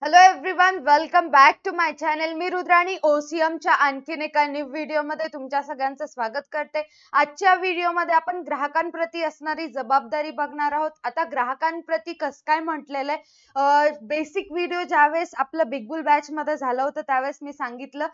Hello everyone, welcome back to my channel. मी रुद्राणी ओसीएमच्या आणखीन एका न्यू व्हिडिओमध्ये तुमच्या सगळ्यांचं स्वागत करते. आजच्या व्हिडिओमध्ये आपण ग्राहकांप्रती असणारी जबाबदारी बघणार आहोत. आता ग्राहकांप्रती कसं काय म्हटलेलं आहे, बेसिक व्हिडिओ ज्यावेळेस आपलं बिग बुल बॅच मध्ये झालं होतं त्यावेळेस मी सांगितलं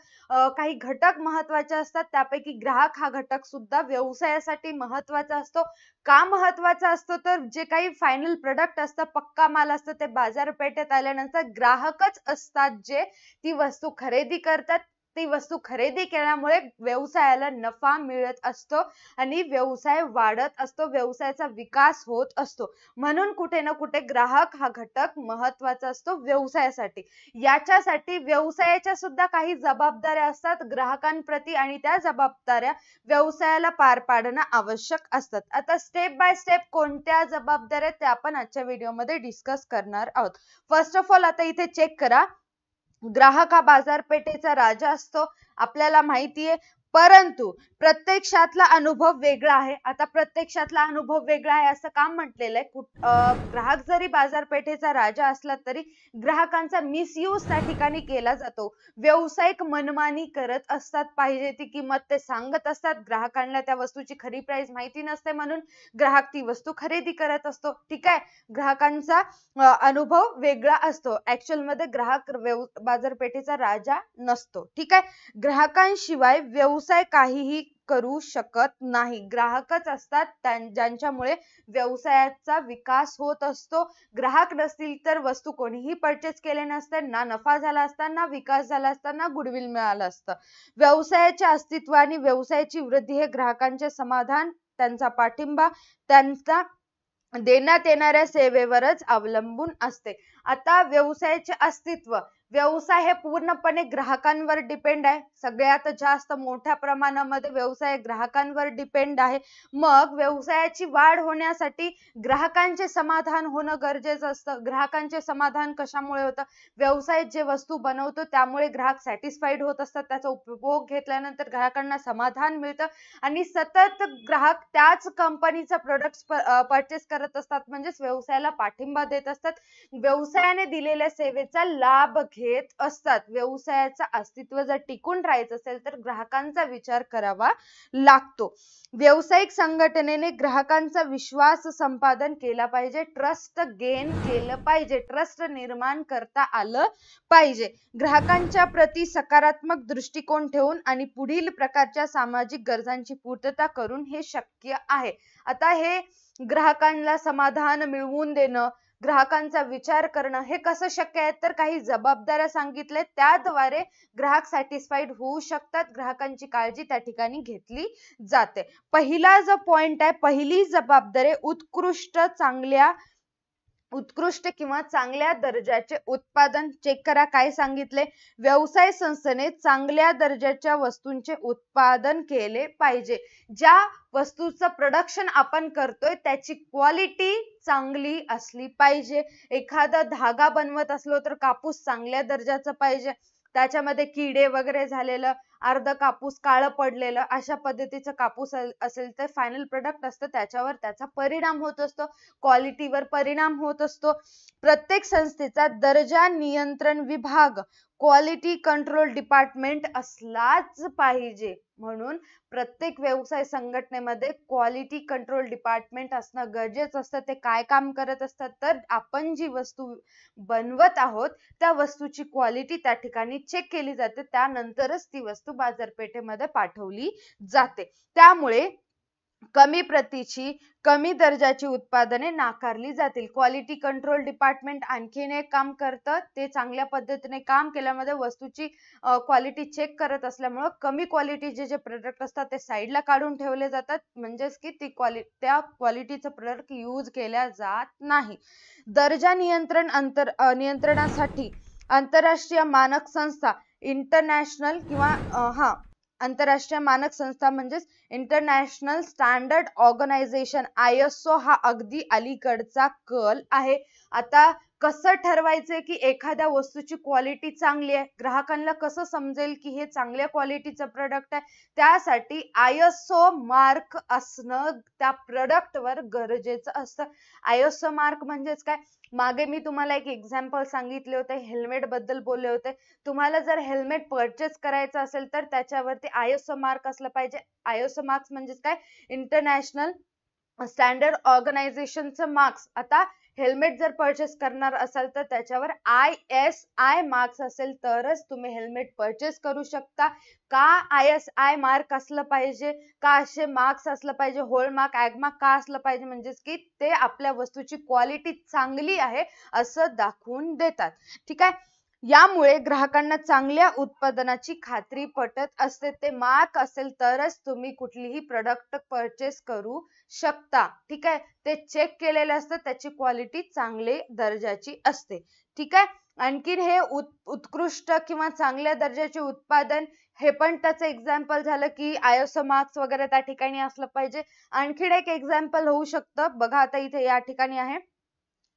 काही घटक महत्वाचे असतात, त्यापैकी ग्राहक हा घटक सुद्धा व्यवसायासाठी महत्वाचा असतो. का महत्वाचा असतो तर जे काही फायनल प्रोडक्ट असतं, पक्का माल असतं, ते बाजारपेठेत आल्यानंतर ग्राहकच असतात जे ती वस्तू खरेदी करतात. ती वस्तू खरेदी केल्यामुळे व्यवसायाला नफा मिळत असतो आणि व्यवसाय वाढत असतो, व्यवसायाचा विकास होत असतो. म्हणून कुठे ना कुठे ग्राहक हा घटक महत्वाचा असतो व्यवसायासाठी. याच्यासाठी व्यवसायाच्या सुद्धा काही जबाबदाऱ्या असतात ग्राहकांप्रती आणि त्या जबाबदाऱ्या व्यवसायाला पार पाडणं आवश्यक असतात. आता स्टेप बाय स्टेप कोणत्या जबाबदाऱ्या ते आपण आजच्या व्हिडिओमध्ये डिस्कस करणार आहोत. फर्स्ट ऑफ ऑल आता इथे चेक करा, ग्राहक हा बाजारपेठेचा राजा असतो आपल्याला माहिती आहे, परंतु प्रत्यक्षातला अनुभव वेगळा आहे. आता प्रत्यक्षातला अनुभव वेगळा आहे असं काम म्हटलेलं आहे. ग्राहक जरी बाजारपेठेचा राजा असला तरी ग्राहकांचा मिसयूज त्या ठिकाणी केला जातो. व्यावसायिक मनमानी करत असतात, पाहिजे ती किंमत ते सांगत असतात, ग्राहकांना त्या वस्तूची खरी प्राइस माहिती नसते म्हणून ग्राहक ती वस्तू खरेदी करत असतो. ठीक आहे, ग्राहकांचा अनुभव वेगळा असतो. ऍक्च्युअल मध्ये ग्राहक बाजारपेठेचा राजा नसतो. ठीक आहे, ग्राहकांशिवाय व्यवसाय काहीही करू शकत नाही. ग्राहकच असतात ज्यांच्यामुळे व्यवसायाचा विकास होत असतो. ग्राहक नसतील तर वस्तू कोणीही परचेस केले नसते, ना नफा झाला असता, ना विकास झाला असता, ना गुडविल मिळालं असतं. व्यवसायाच्या अस्तित्व आणि व्यवसायाची वृद्धी हे ग्राहकांचे समाधान, त्यांचा पाठिंबा, त्यांचा देण्यात येणाऱ्या सेवेवरच अवलंबून असते. आता व्यवसायाचे अस्तित्व, व्यवसाय हे पूर्णपणे ग्राहकांवर डिपेंड आहे. सगळ्यात जास्त मोठ्या प्रमाणामध्ये व्यवसाय ग्राहकांवर डिपेंड आहे. मग व्यवसायाची वाढ होण्यासाठी ग्राहकांचे समाधान होणं गरजेचं असतं. ग्राहकांचे समाधान कशामुळे होतं? व्यवसाय जे वस्तू बनवतो त्यामुळे ग्राहक सॅटिस्फाईड होत असतात, त्याचा उपभोग घेतल्यानंतर ग्राहकांना समाधान मिळतं आणि सतत ग्राहक त्याच कंपनीचा प्रोडक्ट परचेस करत असतात, म्हणजेच व्यवसायाला पाठिंबा देत असतात, व्यवसायाने दिलेल्या सेवेचा लाभ घेत असतात. व्यवसायाचं अस्तित्व जर टिकून राहायचं असेल तर ग्राहकांचा विचार करावा लागतो. व्यावसायिक संघटनेने ग्राहकांचा विश्वास संपादन केला पाहिजे, ट्रस्ट गेन केलं पाहिजे, ट्रस्ट निर्माण करता आलं पाहिजे. ग्राहकांच्या प्रती सकारात्मक दृष्टिकोन ठेवून आणि पुढील प्रकारच्या सामाजिक गरजांची पूर्तता करून हे शक्य आहे. आता हे ग्राहकांना समाधान मिळवून देणं, ग्राहकांचा विचार करणं हे कसं शक्य आहे तर काही जबाबदाऱ्या सांगितल्या, त्याद्वारे ग्राहक सॅटिस्फाईड होऊ शकतात, ग्राहकांची काळजी त्या ठिकाणी घेतली जाते. पहिला जो पॉइंट आहे, पहिली जबाबदारी उत्कृष्ट किंवा चांगल्या दर्जाचे उत्पादन. चेक करा काय सांगितले, व्यवसाय संस्थेने चांगल्या दर्जाच्या वस्तूंचे उत्पादन केले पाहिजे. ज्या वस्तूचं प्रोडक्शन आपण करतोय त्याची क्वालिटी चांगली असली पाहिजे. एखादा धागा बनवत असलो तर कापूस चांगल्या दर्जाचा पाहिजे, त्याच्यामध्ये किडे वगैरे झालेलं, अर्ध कापूस काळं पडलेलं, अशा पद्धतीचं कापूस असेल तर फायनल प्रोडक्ट असतं त्याच्यावर त्याचा परिणाम होत असतो, क्वालिटीवर परिणाम होत असतो. प्रत्येक संस्थेचा दर्जा नियंत्रण विभाग, क्वालिटी कंट्रोल डिपार्टमेंट असलाच पाहिजे. म्हणून प्रत्येक व्यवसाय संघटनेमध्ये क्वालिटी कंट्रोल डिपार्टमेंट असणं गरजेचं असतं. ते काय काम करत असतात तर आपण जी वस्तू बनवत आहोत त्या वस्तूची क्वालिटी त्या ठिकाणी चेक केली जाते, त्यानंतरच ती वस्तू बाजारपेठेमध्ये पाठवली जाते. त्यामुळे कमी प्रतीची, कमी दर्जाची उत्पादने नाकारली जातील. क्वालिटी कंट्रोल डिपार्टमेंट आणखीन एक काम करतं, ते चांगल्या पद्धतीने काम केल्यामध्ये वस्तूची क्वालिटी चेक करत असल्यामुळे कमी क्वालिटीचे जे प्रोडक्ट असतात ते साईडला काढून ठेवले जातात, म्हणजेच की त्या क्वालिटीचं प्रोडक्ट यूज केल्या जात नाही. दर्जा नियंत्रणासाठी आंतरराष्ट्रीय मानक संस्था, इंटरनॅशनल किंवा आंतरराष्ट्रीय मानक संस्था म्हणजेच इंटरनॅशनल स्टँडर्ड ऑर्गनायझेशन, ISO हा अगदी अलीकडचा कल आहे. आता कसं ठरवायचंय की एखाद्या वस्तूची क्वालिटी चांगली आहे, ग्राहकांना कसं समजेल की हे चांगल्या क्वालिटीचं प्रोडक्ट आहे, त्यासाठी ISO मार्क असणं त्या प्रोडक्ट वर गरजेचं असतं. ISO मार्क म्हणजेच काय, मागे मी तुम्हाला एक एक्झाम्पल सांगितले होते, हेल्मेट बद्दल बोलले होते. तुम्हाला जर हेल्मेट परचेस करायचं असेल तर त्याच्यावरती ISO मार्क असलं पाहिजे. ISO मार्क्स म्हणजेच काय, इंटरनॅशनल स्टँडर्ड ऑर्गनायझेशनचं मार्क्स. आता हेल्मेट जर परचेस करणार असाल तर त्याच्यावर ISI मार्क्स असेल तरच तुम्ही हेल्मेट परचेस करू शकता. का ISI मार्क असलं पाहिजे, का असे मार्क्स असलं पाहिजे, हॉलमार्क, ॲगमार्क का असलं पाहिजे, म्हणजेच की ते आपल्या वस्तूची क्वालिटी चांगली आहे असं दाखवून देतात. ठीक आहे. यामुळे ग्राहकांना चांगल्या उत्पादनाची खात्री पटत असते. ते मार्क असेल तरच तुम्ही कुठलीही प्रोडक्ट परचेस करू शकता. ठीक आहे. ते चेक केलेलं असतं, त्याची क्वालिटी चांगली दर्जाची असते. ठीक आहे. आणखीन हे उत्कृष्ट किंवा चांगल्या दर्जाचे उत्पादन, हे पण त्याचं एक्झाम्पल झालं की ISO मार्क्स वगैरे त्या ठिकाणी असलं पाहिजे. आणखीन एक एक्झाम्पल होऊ शकतं बघा, आता इथे या ठिकाणी आहे,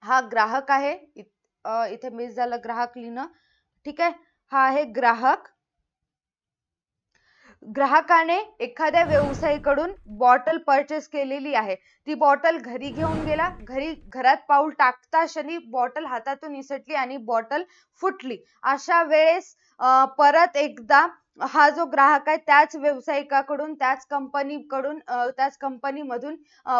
हा ग्राहक आहे, इथे मिस झालं ग्राहक लिहिणं. ठीक आहे. हा आहे ग्राहक. ग्राहकाने एखाद्या व्यवसायिकडून बॉटल परचेस केलेली आहे. ती बॉटल घरी घेऊन गेला. घरात पाऊल टाकता क्षणी बॉटल हातातून निसटली आणि बॉटल फुटली. अशा वेळेस परत एकदा हा जो ग्राहक आहे त्याच व्यावसायिकाकडून, त्याच कंपनीमधून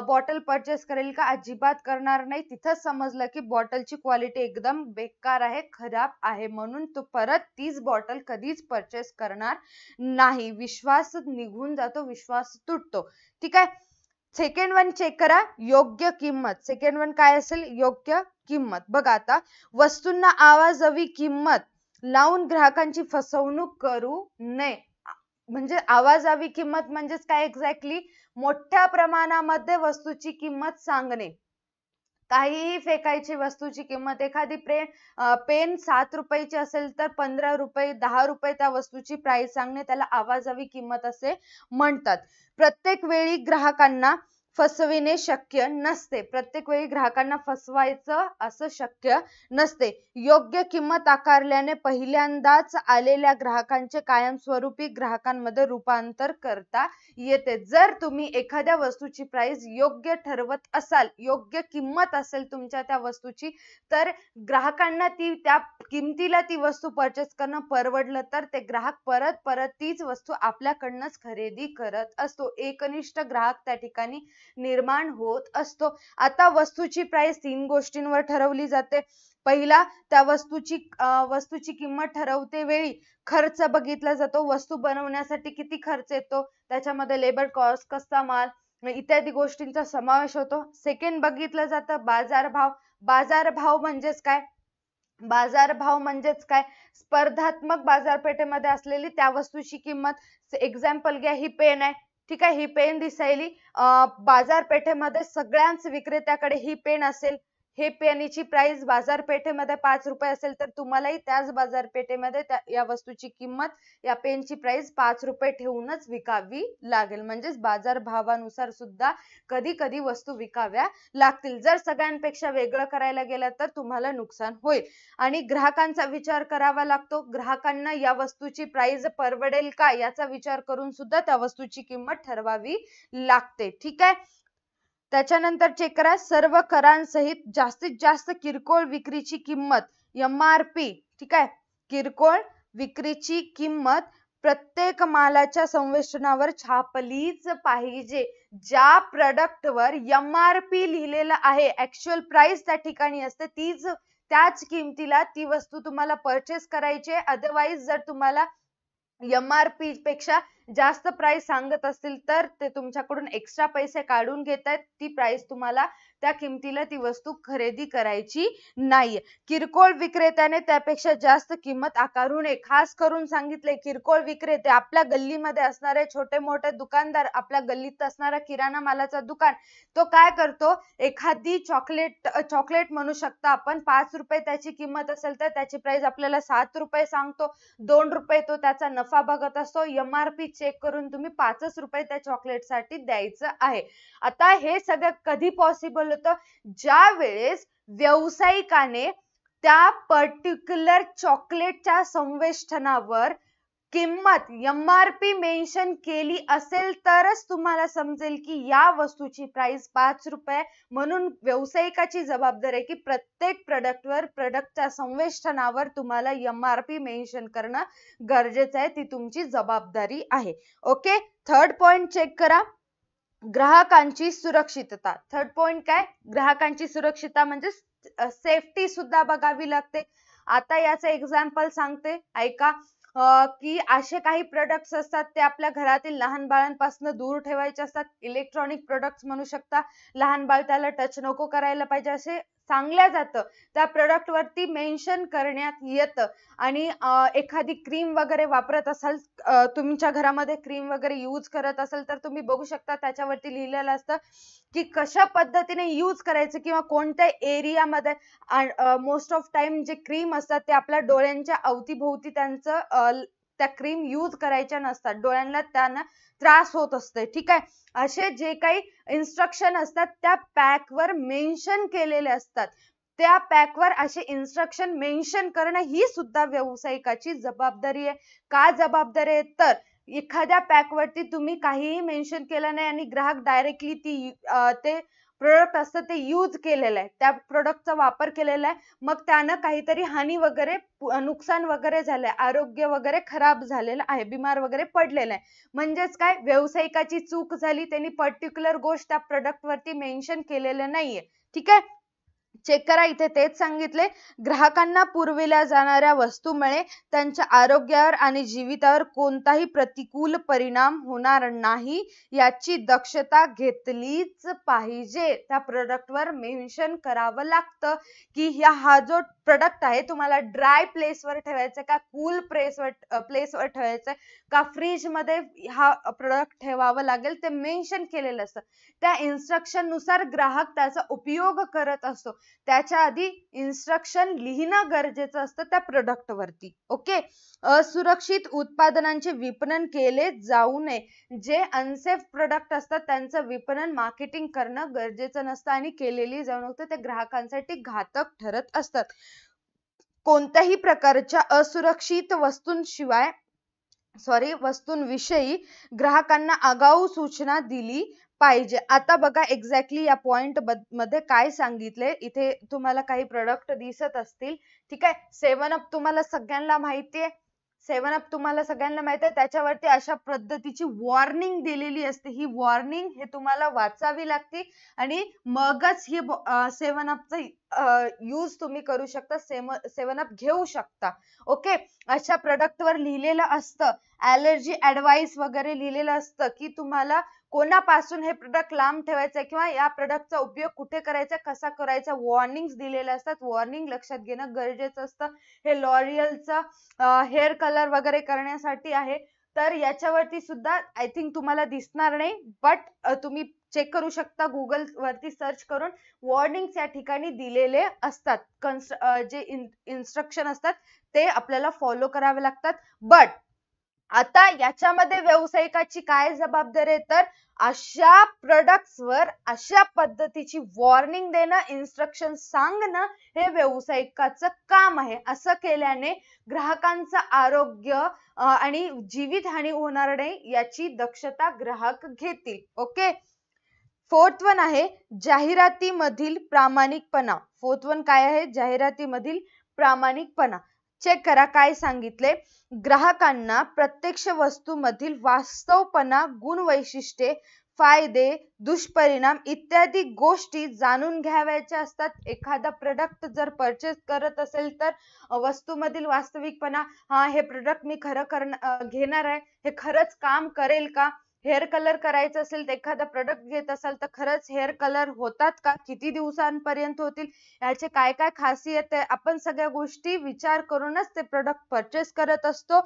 बॉटल परचेस करेल का? अजिबात करणार नाही. तिथंच समजलं की बॉटलची क्वालिटी एकदम बेकार आहे, खराब आहे, म्हणून तो परत तीच बॉटल कधीच परचेस करणार नाही. विश्वास निघून जातो, विश्वास तुटतो. ठीक आहे. सेकंड वन चेक करा, योग्य किंमत. सेकंड वन काय असेल? योग्य किंमत. बघा आता, वस्तूंना आवाजवी किंमत लावून ग्राहकांची फसवणूक करू नये. म्हणजे आवाजावी किंमत म्हणजेच काय एक्झॅक्टली? मोठ्या प्रमाणामध्ये वस्तूची किंमत सांगणे. काहीही फेकायची वस्तूची किंमत. एखादी पेन 7 रुपयाची असेल तर 15 रुपये, 10 रुपये त्या वस्तूची प्राइस सांगणे, त्याला आवाजावी किंमत असे म्हणतात. प्रत्येक वेळी ग्राहकांना फसविणे शक्य नसते. प्रत्येक वेळी ग्राहकांना फसवायचं असं शक्य नसते. योग्य किंमत आकारल्याने पहिल्यांदाच आलेल्या ग्राहकांचे कायमस्वरूपी ग्राहकांमध्ये रूपांतर करता येते. जर तुम्ही एखाद्या वस्तूची प्राइस योग्य ठरवत असाल, योग्य किंमत असेल तुमच्या त्या वस्तूची, तर ग्राहकांना त्या किमतीला ती वस्तू परचेस करणं परवडलं तर ते ग्राहक परत तीच वस्तू आपल्याकडनंच खरेदी करत असतो. एकनिष्ठ ग्राहक त्या ठिकाणी निर्माण होत असतो. आता वस्तूची प्राइस 3 गोष्टींवर ठरवली जाते. पहिला, त्या वस्तूची किंमत ठरवते वेळी खर्च बघितला जातो. वस्तू बनवण्यासाठी किती खर्च येतो, त्याच्यामध्ये लेबर कॉस्ट, कच्चा माल इत्यादी गोष्टींचा समावेश होतो. सेकंड बघितलं जातं बाजारभाव. बाजारभाव म्हणजेच काय? बाजारभाव म्हणजेच काय? स्पर्धात्मक बाजारपेठेमध्ये असलेली त्या वस्तूची किंमत. एक्झाम्पल घ्या, ही पेन आहे. ठीक आहे. ही पेन दिसायली बाजारपेठेमध्ये सगळ्याच विक्रेत्याकडे ही पेन असेल. हे पेनीची प्राइस बाजारपेठेमध्ये 5 रुपये असेल तर तुम्हालाही त्याच बाजारपेठेमध्ये या वस्तूची किंमत, या पेनची प्राइस 5 रुपये ठेवूनच विकावी लागेल. म्हणजेच बाजारभावानुसार सुद्धा कधी कधी वस्तू विकाव्या लागतील. जर सगळ्यांपेक्षा वेगळं करायला गेलं तर तुम्हाला नुकसान होईल. आणि ग्राहकांचा विचार करावा लागतो. ग्राहकांना या वस्तूची प्राइस परवडेल का याचा विचार करून सुद्धा त्या वस्तूची किंमत ठरवावी लागते. ठीक आहे. त्याच्यानंतर चेक करा, सर्व करांसहित जास्तीत जास्त किरकोळ विक्रीची किंमत, MRP. ठीक आहे. किरकोळ विक्रीची किंमत प्रत्येक मालाच्या संवेष्टनावर छापलीच पाहिजे. ज्या प्रोडक्ट वर MRP लिहिलेलं आहे, ऍक्च्युअल प्राइस त्या ठिकाणी असते, त्याच किमतीला ती वस्तू तुम्हाला परचेस करायची आहे. अदरवाईज जर तुम्हाला MRP पेक्षा जास्त प्राइस सांगत असतील तर ते तुमच्याकडून एक्स्ट्रा पैसे काढून घेतात. ती प्राइस तुम्हाला त्या किमतीला ती वस्तू खरेदी करायची नाहीये. किरकोळ विक्रेत्याने त्यापेक्षा जास्त किंमत आकारू नये. खास करून सांगितले, किरकोळ विक्रेते, आपल्या गल्लीमध्ये असणारे छोटे मोठे दुकानदार, आपल्या गल्लीत असणारा किराणा मालाचा दुकान, तो काय करतो, एखादी चॉकलेट म्हणू शकता आपण, 5 रुपये त्याची किंमत असेल तर त्याची प्राइस आपल्याला 7 रुपये सांगतो. 2 रुपये तो त्याचा नफा बघत असतो. MRP चेक करून तुम्ही 5 रुपये त्या चॉकलेटसाठी द्यायचं आहे. आता हे सगळं कधी पॉसिबल होतं? ज्या वेळेस व्यावसायिकाने त्या पर्टिक्युलर चॉकलेटच्या संवेष्टनावर किंमत MRP मेन्शन केली असेल तरच तुम्हाला समजेल की या वस्तूची प्राइस 5 रुपये. म्हणून व्यावसायिकाची जबाबदारी आहे की प्रत्येक प्रोडक्टवर प्रोडक्टच्या संवेष्टनावर तुम्हाला MRP मेन्शन करणं गरजेचं आहे. ती तुमची जबाबदारी आहे. ओके, थर्ड पॉइंट चेक करा. ग्राहकांची सुरक्षितता. थर्ड पॉइंट काय? ग्राहकांची सुरक्षितता म्हणजे सेफ्टी सुद्धा बघावी लागते. आता याचं एक्झाम्पल सांगते, ऐका. की असे काही प्रोडक्ट्स असतात ते आपल्या घरातील लहान बाळांपासून दूर ठेवायचे असतात. इलेक्ट्रॉनिक प्रोडक्ट्स म्हणू शकता. लहान बाळ त्याला टच नको करायला पाहिजे असे सांगल्या जातं. त्या प्रोडक्ट वरती मेन्शन करण्यात येतं. आणि एखादी क्रीम वगैरे वापरत असाल, तुमच्या घरामध्ये क्रीम वगैरे यूज करत असाल तर तुम्ही बघू शकता त्याच्यावरती लिहिलेलं असतं की कशा पद्धतीने यूज करायचं किंवा कोणत्या एरियामध्ये. मोस्ट ऑफ टाइम जे क्रीम असतात ते आपल्या डोळ्यांच्या अवतीभोवती त्या क्रीम यूज करायच्या नसतात. डोळ्यांना त्यांना त्रास होत असते. ठीक आहे, असे जे काही इन्स्ट्रक्शन असतात त्या पॅकवर मेन्शन केलेले असतात. त्या पॅकवर असे इन्स्ट्रक्शन मेन्शन करणं ही सुद्धा व्यावसायिकाची जबाबदारी आहे. का जबाबदारी आहे? तर एखाद्या पॅकवरती तुम्ही काहीही मेन्शन केलं नाही आणि ग्राहक डायरेक्टली ते प्रोडक्ट असतं ते यूज केलेलं आहे, त्या प्रोडक्टचा वापर केलेला आहे, मग त्यानं काहीतरी हानी वगैरे नुकसान वगैरे झालंय, आरोग्य वगैरे खराब झालेलं आहे, बिमार वगैरे पडलेलं आहे. म्हणजेच काय? व्यावसायिकाची चूक झाली. त्यांनी पर्टिक्युलर गोष्ट त्या प्रोडक्ट वरती मेन्शन केलेलं नाहीये. ठीक आहे, चेक करा. इथे तेच सांगितले. ग्राहकांना पुरविल्या जाणाऱ्या वस्तूमुळे त्यांच्या आरोग्यावर आणि जीवितावर कोणताही प्रतिकूल परिणाम होणार नाही याची दक्षता घेतलीच पाहिजे. त्या प्रोडक्टवर मेन्शन करावं लागतं की हा जो प्रोडक्ट आहे तुम्हाला ड्राय प्लेसवर ठेवायचा का कूल प्लेसवर ठेवायचा का फ्रीज मध्ये हा प्रोडक्ट ठेवावं लागेल ते मेन्शन केलेलं असतं. त्या इन्स्ट्रक्शन नुसार ग्राहक त्याचा उपयोग करत असतो. त्याच्या आधी इन्स्ट्रक्शन लिहिणं गरजेचं असतं त्या प्रोडक्ट वरती. ओके, असुरक्षित उत्पादनांचे विपणन केले जाऊ नये. जे अनसेफ प्रोडक्ट असतात त्यांचं विपणन मार्केटिंग करणं गरजेचं नसतं आणि केलेली जाऊ नये ते ग्राहकांसाठी घातक ठरत असतात. कोणत्याही प्रकारच्या असुरक्षित वस्तूंविषयी ग्राहकांना आगाऊ सूचना दिली पाहिजे. आता बघा एक्झॅक्टली या पॉइंट मध्ये काय सांगितले. इथे तुम्हाला काही प्रोडक्ट दिसत असतील. ठीक आहे, 7up तुम्हाला सगळ्यांना माहितीये. 7up तुम्हाला सगळ्यांना माहिती आहे. त्याच्यावरती अशा पद्धतीची वॉर्निंग दिलेली असते. ही वॉर्निंग हे तुम्हाला वाचावी लागते आणि मगच ही 7upचा यूज तुम्ही करू शकता. 7up घेऊ शकता. ओके, अशा प्रोडक्ट वर लिहिलेलं असतं, ॲलर्जी ऍडवाइस वगैरे लिहिलेलं असतं की तुम्हाला कोणापासून हे प्रोडक्ट लांब ठेवायचं किंवा या प्रोडक्टचा उपयोग कुठे करायचा, कसा करायचा, वॉर्निंग्स दिलेल्या असतात. वॉर्निंग लक्षात घेणं गरजेचं असतं. हे लॉरियलचं हेअर कलर वगैरे करण्यासाठी आहे. तर याच्यावरती सुद्धा आय थिंक तुम्हाला दिसणार नाही, बट तुम्ही चेक करू शकता गुगल वरती सर्च करून. वॉर्निंग्स या ठिकाणी दिलेले असतात. जे इन्स्ट्रक्शन असतात ते आपल्याला फॉलो करावे लागतात. बट आता याच्यामध्ये व्यावसायिकाची काय जबाबदारी आहे? तर अशा प्रोडक्ट्सवर अशा पद्धतीची वॉर्निंग देणं, इन्स्ट्रक्शन सांगणं हे व्यावसायिकाचं काम आहे. असं केल्याने ग्राहकांचं आरोग्य आणि जीवितहानी होणार नाही याची दक्षता ग्राहक घेतील. ओके, फोर्थ वन आहे जाहिरातीमधील प्रामाणिकपणा. फोर्थ वन काय आहे? जाहिरातीमधील प्रामाणिकपणा. चेक करा काय सांगितले. ग्राहकांना प्रत्यक्ष वस्तूमधील वास्तवपणा, गुणवैशिष्ट्ये, फायदे, दुष्परिणाम इत्यादी गोष्टी जाणून घ्यावयाच्या असतात. एखादा प्रोडक्ट जर परचेस करत असेल तर वस्तूमधील वास्तविकपणा, हे प्रोडक्ट मी खरं घेणार आहे, हे खरंच काम करेल का? हेअर कलर करायचं असेल तर एखादा प्रोडक्ट घेत असाल तर खरंच हेअर कलर होतात का? किती दिवसांपर्यंत होतील? याचे काय काय खासियत आहे? आपण सगळ्या गोष्टी विचार करूनच ते प्रोडक्ट परचेस करत असतो.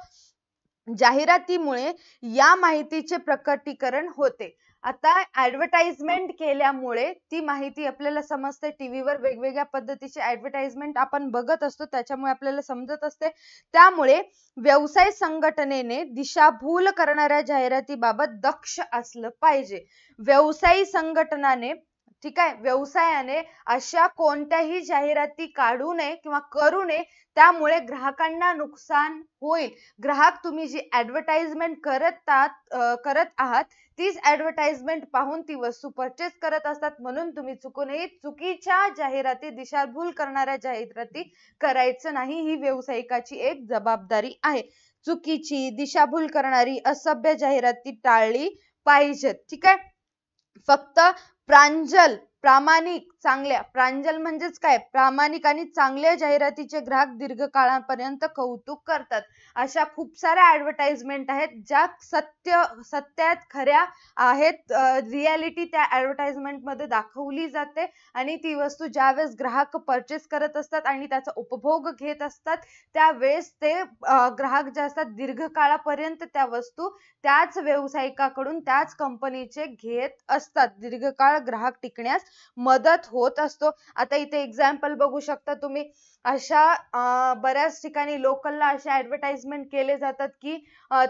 जाहिरातीमुळे या माहितीचे प्रकटीकरण होते. आता ऍडव्हर्टाइजमेंट केल्यामुळे ती माहिती आपल्याला समजते. टीव्हीवर वेगवेगळ्या पद्धतीचे ऍडव्हर्टाइजमेंट आपण बघत असतो, त्याच्यामुळे आपल्याला समजत असते. त्यामुळे व्यवसाय संघटनेने दिशाभूल करणाऱ्या जाहिरातीबाबत दक्ष असलं पाहिजे. व्यवसायी संघटनाने ठीक आहे, व्यवसायाने अशा कोणत्याही जाहिराती काढू नये किंवा करू नये त्यामुळे ग्राहकांना नुकसान होईल. ग्राहक तुम्ही जी ऍडव्हर्टाइजमेंट करत आहात तीच ऍडव्हर्टाइजमेंट पाहून ती वस्तू परचेस करत असतात, म्हणून तुम्ही चुकूनही चुकीच्या जाहिराती, दिशाभूल करणाऱ्या जाहिराती करायचं नाही. ही व्यावसायिकाची एक जबाबदारी आहे. चुकीची, दिशाभूल करणारी, असभ्य जाहिराती टाळली पाहिजेत. ठीक आहे, फक्त प्रांजल, प्रामाणिक, चांगल्या, प्रांजल म्हणजेच काय, प्रामाणिक आणि चांगल्या जाहिरातीचे ग्राहक दीर्घकाळापर्यंत कौतुक करतात. अशा खूप साऱ्या ऍडव्हर्टाइजमेंट आहेत ज्या सत्यात खऱ्या आहेत. रियालिटी त्या ऍडव्हर्टाइजमेंट मध्ये दाखवली जाते आणि ती वस्तू ज्यावेळेस ग्राहक परचेस करत असतात आणि त्याचा उपभोग घेत असतात त्यावेळेस ते ग्राहक जे असतात दीर्घकाळापर्यंत त्या वस्तू त्याच व्यावसायिकाकडून, त्याच कंपनीचे घेत असतात. दीर्घकाळ ग्राहक टिकण्यास मदत होत असतो. आता इथे एक्झाम्पल बघू शकता तुम्ही. अशा बऱ्याच ठिकाणी लोकलला अशा ऍडव्हर्टाइजमेंट केले जातात की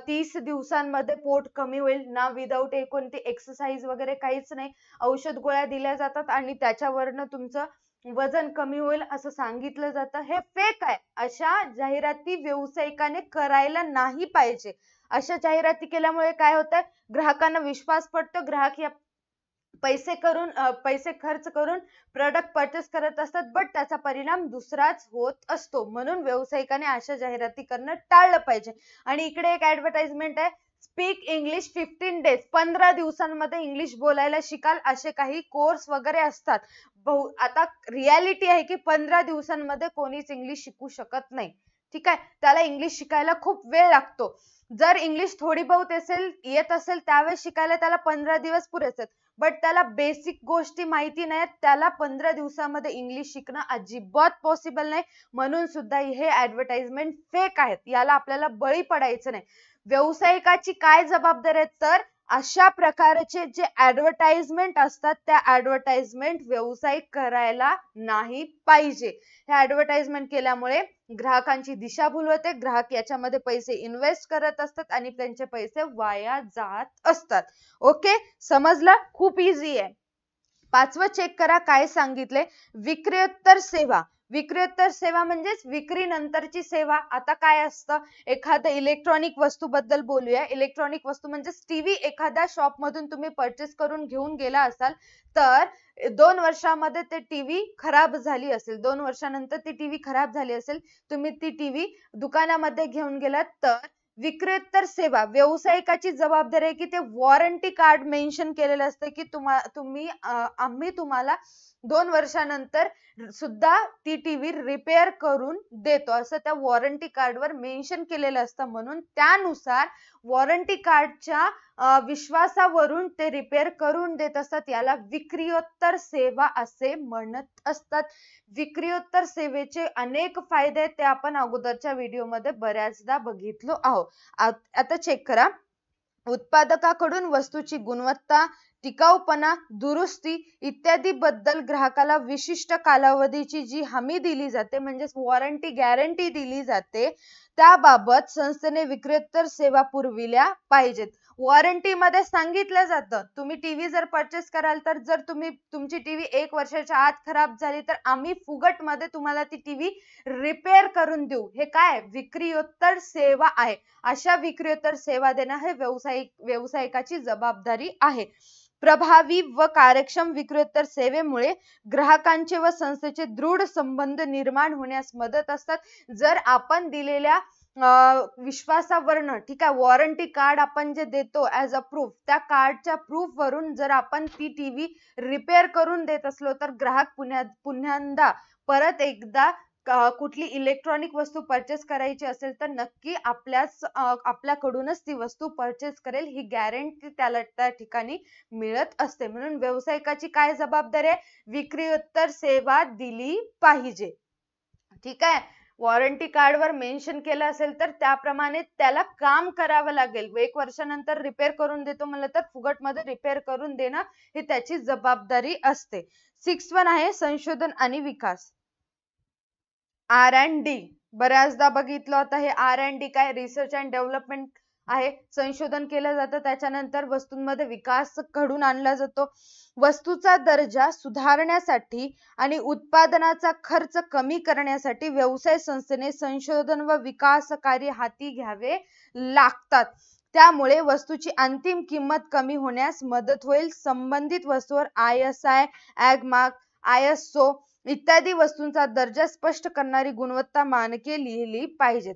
30 दिवसांमध्ये पोट कमी होईल ना, विदाऊट कोणती एक्सरसाइज वगैरे काहीच नाही, औषध गोळ्या दिल्या जातात आणि त्याच्यावरनं तुमचं वजन कमी होईल असं सांगितलं जातं. हे फेक आहे. अशा जाहिराती व्यावसायिकाने करायला नाही पाहिजे. अशा जाहिराती केल्यामुळे काय होतं, ग्राहकांना विश्वास पडतो. ग्राहक या पैसे खर्च करून प्रोडक्ट परचेस करत असतात, बट त्याचा परिणाम दुसराच होत असतो. म्हणून व्यावसायिकाने अशा जाहिराती करणं टाळलं पाहिजे. आणि इकडे एक ऍडव्हर्टाइजमेंट आहे, स्पीक इंग्लिश 15 डेज, 15 दिवसांमध्ये इंग्लिश बोलायला शिकाल, असे काही कोर्स वगैरे असतात. आता रियालिटी आहे की 15 दिवसांमध्ये कोणीच इंग्लिश शिकू शकत नाही. ठीक आहे, त्याला इंग्लिश शिकायला खूप वेळ लागतो. जर इंग्लिश थोडी बहुत येत असेल त्यावेळेस शिकायला त्याला 15 दिवस पुरेसे, बट त्याला बेसिक गोष्टी माहिती नाहीत, त्याला 15 दिवसामध्ये इंग्लिश शिकणं अजिबात पॉसिबल नाही. म्हणून सुद्धा हे ऍडव्हर्टाइजमेंट फेक आहेत. याला आपल्याला बळी पडायचं नाही. व्यावसायिकाची काय जबाबदारी आहे, तर अशा प्रकारचे जे ऍडव्हर्टाइजमेंट असतात त्या ऍडव्हर्टाइजमेंट व्यावसायिक करायला नाही पाहिजे. हे ऍडव्हर्टाइजमेंट केल्यामुळे ग्राहकांची दिशाभूल होते. ग्राहक याच्यामध्ये पैसे इन्व्हेस्ट करत असतात आणि त्यांचे पैसे वाया जात असतात. ओके, समजलं? खूप इझी आहे. 5वं चेक करा काय सांगितले, विक्रेतर सेवा. विक्रेतर सेवा म्हणजेच विक्री नंतरची सेवा. आता काय असतं, एखाद्या इलेक्ट्रॉनिक वस्तू बद्दल बोलूया. इलेक्ट्रॉनिक वस्तू म्हणजेच टीव्ही एखाद्या शॉप मधून तुम्ही परचेस करून घेऊन गेला असाल तर 2 वर्षामध्ये ते टीव्ही खराब झाली असेल, 2 वर्षानंतर ती टीव्ही खराब झाली असेल, तुम्ही ती टीव्ही दुकानामध्ये घेऊन गेलात तर विक्रेतर सेवा व्यावसायिकाची जबाबदारी आहे की ते वॉरंटी कार्ड मेन्शन केलेलं असतं की आम्ही तुम्हाला 2 वर्षानंतर सुद्धा ती टीव्ही रिपेअर करून देतो, असं त्या वॉरंटी कार्डवर मेन्शन केलेलं असतं. म्हणून त्यानुसार वॉरंटी कार्डच्या विश्वासावरून ते रिपेअर करून देत असतात. याला विक्रियोत्तर सेवा असे म्हणत असतात. विक्रियोत्तर सेवेचे अनेक फायदे ते आपण अगोदरच्या व्हिडिओमध्ये बऱ्याचदा बघितलो आहोत. आता चेक करा, उत्पादकाकडून वस्तूची गुणवत्ता, टिकाऊपणा, दुरुस्ती इत्यादी बद्दल ग्राहकाला विशिष्ट कालावधीची जी हमी दिली जाते म्हणजेच वॉरंटी गॅरंटी दिली जाते, त्याबाबत संस्थेने विक्रेतर सेवा पुरविल्या पाहिजेत. वॉरंटी मध्ये सांगितलं जातं, तुम्ही टीव्ही जर परचेस कराल तर जर तुमची टीव्ही 1 वर्षाच्या आत खराब झाली तर आम्ही फुकट मध्ये तुम्हाला ती टीव्ही रिपेअर करून देऊ. हे काय, विक्रियोत्तर सेवा आहे. अशा विक्रेतर सेवा देणं हे व्यावसायिकाची जबाबदारी आहे. प्रभावी व कार्यक्षम विक्रेतर सेवेमुळे ग्राहकांचे व संस्थेचे दृढ संबंध निर्माण होण्यास मदत असतात. जर आपण दिलेल्या विश्वासावरनं, ठीक आहे, वॉरंटी कार्ड आपण जे देतो ऍज अ प्रूफ, त्या कार्डच्या प्रूफ वरून जर आपण ती टीव्ही रिपेअर करून देत असलो तर ग्राहक पुन्हा परत एकदा कुठली इलेक्ट्रॉनिक वस्तू परचेस करायची असेल तर नक्की आपल्याकडूनच ती वस्तू परचेस करेल. ही गॅरंटी त्याला त्या ठिकाणी मिळत असते. म्हणून व्यावसायिकाची काय जबाबदारी आहे, विक्रियोत्तर सेवा दिली पाहिजे. ठीक आहे, वॉरंटी कार्डवर मेन्शन केलं असेल तर त्याप्रमाणे त्याला काम करावं लागेल. 1 वर्षानंतर रिपेअर करून देतो म्हणलं तर फुकट मध्ये रिपेअर करून देणं ही त्याची जबाबदारी असते. 6th वन आहे संशोधन आणि विकास, R&D. बऱ्याचदा बघितलं होतं हे R&D काय, रिसर्च अँड डेव्हलपमेंट आहे. संशोधन केलं जातं, त्याच्यानंतर वस्तूंमध्ये विकास घडून आणला जातो. वस्तूचा दर्जा सुधारण्यासाठी आणि उत्पादनाचा खर्च कमी करण्यासाठी व्यवसाय संस्थेने संशोधन व विकास कार्य हाती घ्यावे लागतात. त्यामुळे वस्तूची अंतिम किंमत कमी होण्यास मदत होईल. संबंधित वस्तूवर ISI, AgMark, ISO इत्यादी वस्तूंचा दर्जा स्पष्ट करणारी गुणवत्ता मानके लिहिली पाहिजेत.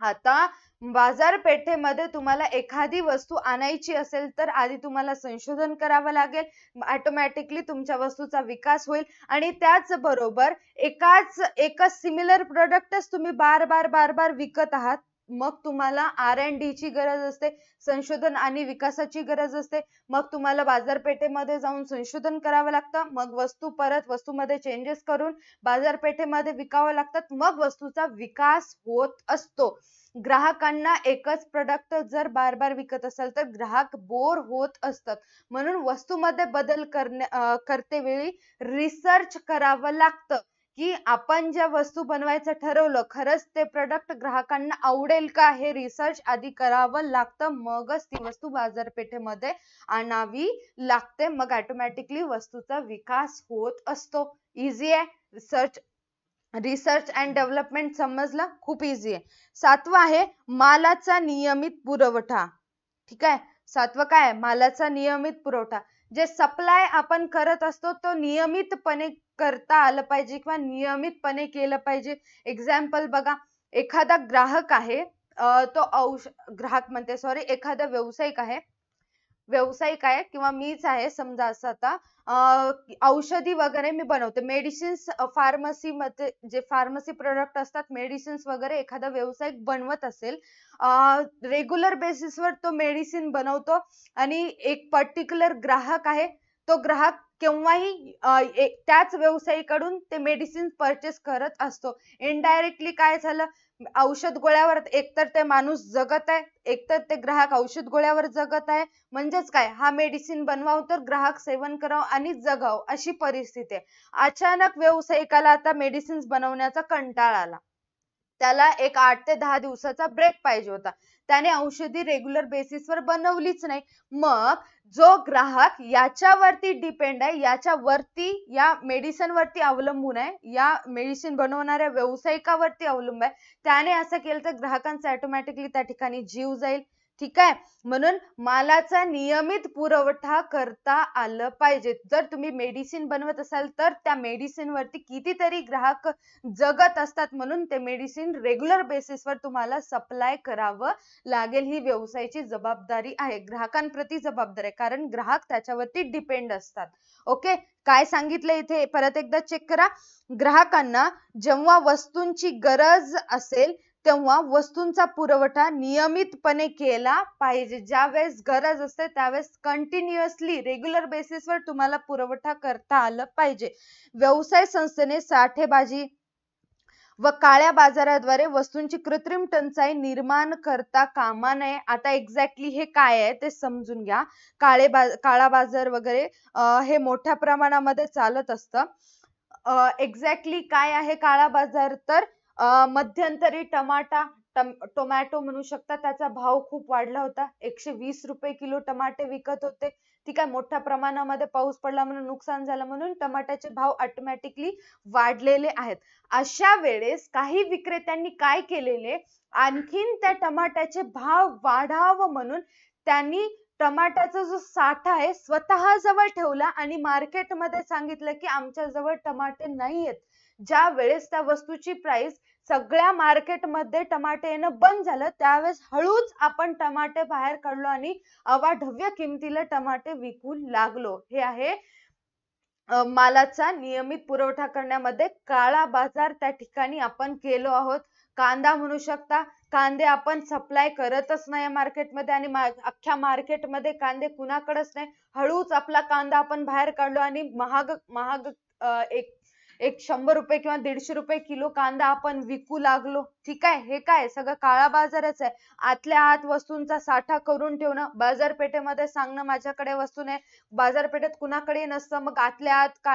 आता बाजारपेठेमध्ये तुम्हाला एखादी वस्तू आणायची असेल तर आधी तुम्हाला संशोधन करावं लागेल. ऑटोमॅटिकली तुमच्या वस्तूचा विकास होईल आणि त्याचबरोबर एकच सिमिलर प्रोडक्टच तुम्ही बार बार विकत आहात, मग तुम्हाला R&D ची गरज असते, संशोधन आणि विकासाची गरज असते. मग तुम्हाला बाजारपेठेमध्ये जाऊन संशोधन करावं लागतं. मग वस्तूमध्ये चेंजेस करून बाजारपेठेमध्ये विकावं लागतात. मग वस्तूचा विकास होत असतो. ग्राहकांना एकच प्रोडक्ट जर बार विकत असाल तर ग्राहक बोर होत असतात. म्हणून वस्तूमध्ये बदल करते वेळी रिसर्च करावं लागतं की आपण ज्या वस्तू बनवायचं ठरवलं खरंच ते प्रोडक्ट ग्राहकांना आवडेल का, हे रिसर्च आधी करावं लागतं. मगच ती वस्तू बाजारपेठेमध्ये आणावी लागते. मग ऑटोमॅटिकली वस्तूचा विकास होत असतो. इझी आहे रिसर्च अँड डेव्हलपमेंट. समजलं? खूप इझी आहे. 7वं आहे मालाचा नियमित पुरवठा. ठीक आहे, 7वं काय? मालाचा नियमित पुरवठा. जे सप्लाय आपण करत असतो तो नियमितपणे करता आलं पाहिजे किंवा नियमितपणे केलं पाहिजे. एक्झाम्पल बघा, एखादा ग्राहक आहे, एखादा व्यावसायिक आहे किंवा मीच आहे समजा. असं आता औषधी वगैरे मी बनवते, मेडिसिन्स फार्मसी मध्ये जे फार्मसी प्रोडक्ट असतात, मेडिसिन्स वगैरे एखादा व्यावसायिक बनवत असेल, रेग्युलर बेसिसवर तो मेडिसिन बनवतो आणि एक पर्टिक्युलर ग्राहक आहे, तो ग्राहक केव्हाही त्याच व्यावसायिकडून ते मेडिसिन परचेस करत असतो. इनडायरेक्टली काय झालं, औषध गोळ्यावर एकतर ते माणूस जगत आहे, एकतर ते ग्राहक औषध गोळ्यावर जगत आहे. म्हणजेच काय, हा मेडिसिन बनवावं तर ग्राहक सेवन करावं आणि जगावं अशी परिस्थिती आहे. अचानक व्यावसायिकाला आता मेडिसिन्स बनवण्याचा कंटाळा आला. त्याला एक 8 ते 10 दिवसाचा ब्रेक पाहिजे होता. त्याने औषधी रेग्युलर बेसिसवर बनवलीच नाही. मग जो ग्राहक याच्यावरती डिपेंड आहे, या मेडिसिन वरती अवलंबून आहे, या मेडिसिन बनवणाऱ्या व्यावसायिकावरती अवलंबून आहे, त्याने असं केलं तर ग्राहकांचा ऑटोमॅटिकली त्या ठिकाणी जीव जाईल. ठीक आहे, म्हणून मालाचा नियमित पुरवठा करता आलं पाहिजे. जर तुम्ही मेडिसिन बनवत असाल तर त्या मेडिसिन वरती कितीतरी ग्राहक जगत असतात, म्हणून ते मेडिसिन रेग्युलर बेसिसवर तुम्हाला सप्लाय करावं लागेल. ही व्यवसायाची जबाबदारी आहे, ग्राहकांप्रती जबाबदारी आहे, कारण ग्राहक त्याच्यावरती डिपेंड असतात. ओके, काय सांगितलं इथे परत एकदा चेक करा. ग्राहकांना जेव्हा वस्तूंची गरज असेल तेव्हा वस्तूंचा पुरवठा नियमितपणे केला पाहिजे. ज्यावेळेस गरज असते त्यावेळेस कंटिन्युअसली रेग्युलर बेसिसवर तुम्हाला पुरवठा करता आलं पाहिजे. व्यवसाय संस्थेने साठेबाजी व काळ्या बाजाराद्वारे वस्तूंची कृत्रिम टंचाई निर्माण करता कामा नये. आता एक्झॅक्टली हे काय आहे ते समजून घ्या. काळा बाजार वगैरे हे मोठ्या प्रमाणामध्ये चालत असतं. एक्झॅक्टली काय आहे काळा बाजार? तर मध्यंतरी टोमॅटो म्हणू शकता, त्याचा भाव खूप वाढला होता. 120 रुपये किलो टमाटे विकत होते. ठीक आहे, मोठ्या प्रमाणामध्ये पाऊस पडला म्हणून नुकसान झालं, म्हणून टमाट्याचे भाव ऑटोमॅटिकली वाढलेले आहेत. अशा वेळेस काही विक्रेत्यांनी काय केलेले, आणखीन त्या टमाट्याचे भाव वाढावं म्हणून त्यांनी टमाट्याचा जो साठा आहे स्वतः जवळ ठेवला आणि मार्केटमध्ये सांगितलं की आमच्या जवळ टमाटे नाहीयेत. ज्या वेळेस त्या वस्तूची प्राइस सगळ्या मार्केटमध्ये टमाटे येणं बंद झालं, त्यावेळेस हळूच आपण टमाटे बाहेर काढलो आणि अवाढव्य किमतीला टमाटे विकू लागलो. हे आहे मालाचा नियमित पुरवठा करण्यामध्ये काळा बाजार त्या ठिकाणी आपण केलो आहोत. कांदा म्हणू शकता, कांदे आपण सप्लाय करतच नाही मार्केटमध्ये आणि अख्ख्या मार्केटमध्ये कांदे कुणाकडेच नाही. हळूच आपला कांदा आपण बाहेर काढलो आणि महाग एक 100 रुपये किंवा 150 रुपये किलो कांदा आपण विकू लागलो. ठीक आहे. हे काय सगळं काळा बाजारच आहे. आतल्या आत वस्तूंचा साठा करून ठेवणं, बाजारपेठेमध्ये सांगणं माझ्याकडे वस्तू नाही, बाजारपेठेत कुणाकडे नसतं, मग आतल्या आत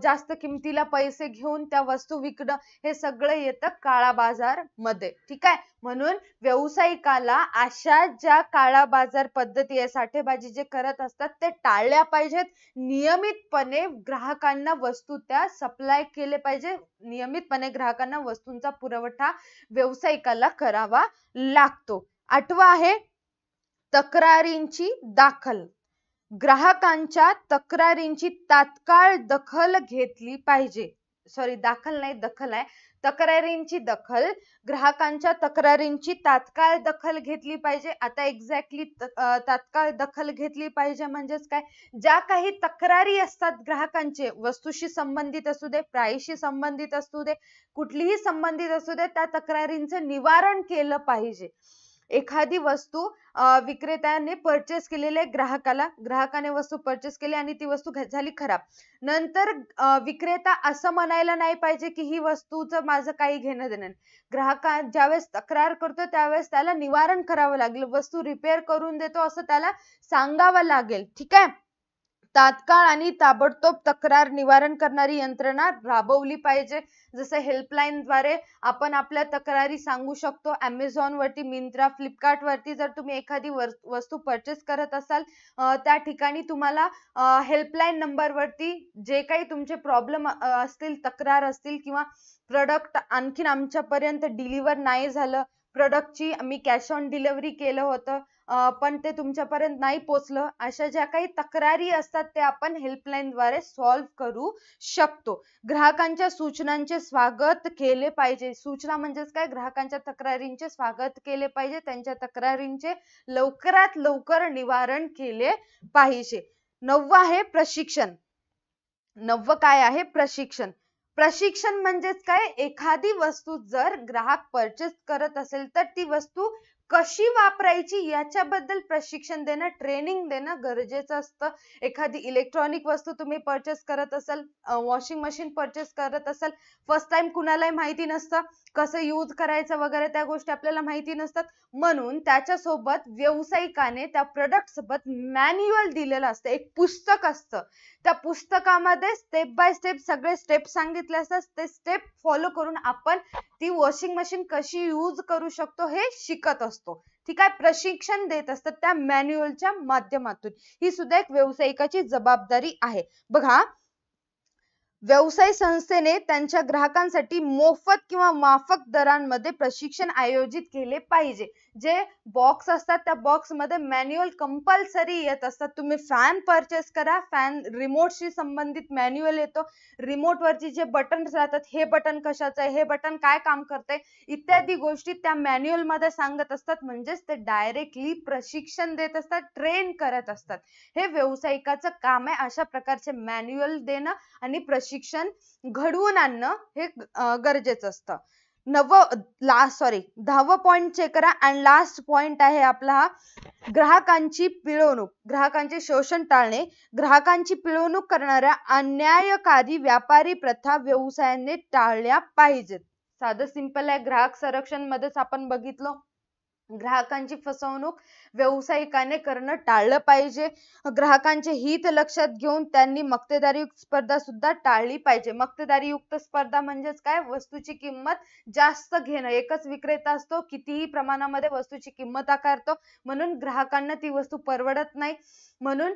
जास्त किमतीला पैसे घेऊन त्या वस्तू विकणं, हे सगळं येतं काळा बाजार मध्ये. ठीक आहे. म्हणून व्यावसायिकाला अशा ज्या काळा बाजार पद्धती आहे, साठेबाजी जे करत असतात ते टाळल्या पाहिजेत. नियमितपणे ग्राहकांना वस्तू त्या सप्लाय केले पाहिजे. नियमितपणे ग्राहकांना वस्तूंचा पुरवठा व्यावसायिकाला करावा लागतो. 8वा आहे तक्रारींची दाखल. ग्राहकांच्या तक्रारींची तात्काळ दखल घेतली पाहिजे. दाखल नाही, दखल आहे. तक्रारींची दखल, ग्राहकांच्या तक्रारींची तात्काळ दखल घेतली पाहिजे. आता एक्झॅक्टली तात्काळ दखल घेतली पाहिजे म्हणजेच काय, ज्या काही तक्रारी असतात ग्राहकांचे, वस्तूशी संबंधित असू दे, प्राईसशी संबंधित असू दे, कुठलीही संबंधित असू दे, त्या तक्रारींचं निवारण केलं पाहिजे. एखादी वस्तू विक्रेत्याने परचेस केलेली आहे, ग्राहकाने वस्तू परचेस केली आणि ती वस्तू झाली खराब. नंतर विक्रेता असं म्हणायला नाही पाहिजे की ही वस्तूचं माझं काही घेणं देणं नाही. ग्राहका ज्यावेळेस तक्रार करतो त्यावेळेस त्याला निवारण करावं लागेल, वस्तू रिपेअर करून देतो असं त्याला सांगावं लागेल. ठीक आहे. तात्काळ आणि ताबडतोब तक्रार निवारण करणारी यंत्रणा राबवली पाहिजे. जसं हेल्पलाईन द्वारे आपण आपल्या तक्रारी सांगू शकतो. Amazon वरती, मिंत्रा, फ्लिपकार्ट वरती जर तुम्ही एखादी वस्तू परचेस करत असाल, त्या ठिकाणी तुम्हाला हेल्पलाईन नंबर वरती जे काही तुमचे प्रॉब्लेम असतील, तक्रार असतील किंवा प्रोडक्ट आणखीन आमच्यापर्यंत डिलिव्हर नाही झालं, प्रोडक्टची मी कॅश ऑन डिलिव्हरी केलं होतं पण ते तुमच्यापर्यंत नाही पोहोचलं, अशा ज्या काही तक्रारी असतात ते आपण हेल्पलाईन द्वारे सॉल्व्ह करू शकतो. ग्राहकांच्या सूचनांचे स्वागत केले पाहिजे. सूचना म्हणजेच काय, ग्राहकांच्या तक्रारींचे स्वागत केले पाहिजे, त्यांच्या तक्रारींचे लवकरात लवकर निवारण केले पाहिजे. 9वा आहे प्रशिक्षण. 9व काय आहे, प्रशिक्षण. प्रशिक्षण म्हणजेच काय, एखादी वस्तू जर ग्राहक परचेस करत असेल तर ती वस्तू कशी वापरायची याच्याबद्दल प्रशिक्षण देणं, ट्रेनिंग देणं गरजेचं असतं. एखादी इलेक्ट्रॉनिक वस्तू तुम्ही परचेस करत असाल, वॉशिंग मशीन परचेस करत असाल, फर्स्ट टाइम कुणालाही माहिती नसतं कसं यूज करायचं वगैरे, त्या गोष्टी आपल्याला माहिती नसतात. म्हणून त्याच्यासोबत व्यावसायिकाने त्या प्रोडक्ट सोबत मॅन्युअल दिलेलं असतं, एक पुस्तक असतं. त्या पुस्तकामध्ये स्टेप बाय स्टेप सगळे स्टेप सांगितले असतात. ते स्टेप फॉलो करून आपण ती वॉशिंग मशीन कशी यूज करू शकतो हे शिकत असतो. ठीक आहे. प्रशिक्षण देत असतात त्या मॅन्युअलच्या माध्यमातून. ही सुद्धा एक व्यावसायिकाची जबाबदारी आहे. बघा, व्यवसाय संस्थेने त्यांच्या ग्राहकांसाठी मोफत किंवा माफक दरांमध्ये प्रशिक्षण आयोजित केले पाहिजे. जे बॉक्स असतात त्या बॉक्स मध्ये मॅन्युअल कंपल्सरी येत असतात. तुम्ही फॅन परचेस करा, फॅन रिमोटशी संबंधित मॅन्युअल येतो. रिमोट वरची जे बटन राहतात, हे बटन कशाचं आहे, हे बटन काय काम करते, इत्यादी गोष्टी त्या मॅन्युअल मध्ये सांगत असतात. म्हणजेच ते डायरेक्टली प्रशिक्षण देत असतात, ट्रेन करत असतात. हे व्यावसायिकाचं काम आहे, अशा प्रकारचे मॅन्युअल देणं आणि प्रशिक्षण घडवून आणणं हे गरजेचं असतं. 10वं पॉइंट चेक करा. आणि लास्ट पॉइंट आहे आपला हा, ग्राहकांची पिळवणूक, ग्राहकांचे शोषण टाळणे. ग्राहकांची पिळवणूक करणाऱ्या अन्यायकारी व्यापारी प्रथा व्यवसायाने टाळल्या पाहिजेत. साधं सिंपल आहे. ग्राहक संरक्षण मध्येच आपण बघितलं, ग्राहकांची फसवणूक व्यावसायिकाने करणं टाळलं पाहिजे. ग्राहकांचे हित लक्षात घेऊन त्यांनी मक्तेदारीयुक्त स्पर्धा सुद्धा टाळली पाहिजे. मक्तेदारीयुक्त स्पर्धा म्हणजेच काय, वस्तूची किंमत जास्त घेणं. एकच विक्रेता असतो, कितीही प्रमाणामध्ये वस्तूची किंमत आकारतो, म्हणून ग्राहकांना ती वस्तू परवडत नाही. म्हणून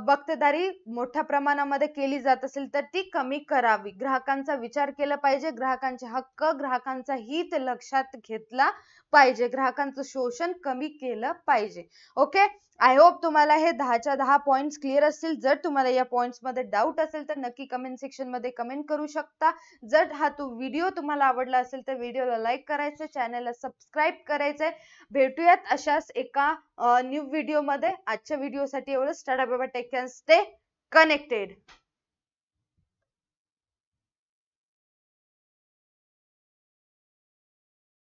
मक्तेदारी मोठ्या प्रमाणामध्ये केली जात असेल तर ती कमी करावी. ग्राहकांचा विचार केला पाहिजे, ग्राहकांचे हक्क, ग्राहकांचा हित लक्षात घेतला पाहिजे, ग्राहकांचं शोषण कमी केलं पाहिजे. ओके, आय होप तुम्हाला हे 10च्या 10 पॉइंट्स क्लिअर असतील. जर तुम्हाला या पॉइंट्स मध्ये डाऊट असेल तर नक्की कमेंट सेक्शन मध्ये कमेंट करू शकता. जर हा व्हिडिओ तुम्हाला आवडला असेल तर व्हिडिओला लाईक करायचं, चॅनलला सबस्क्राईब करायचंय. भेटूयात अशाच एका न्यू व्हिडिओ मध्ये. आजच्या व्हिडिओसाठी एवढंच. Tata bye bye, take care, stay connected.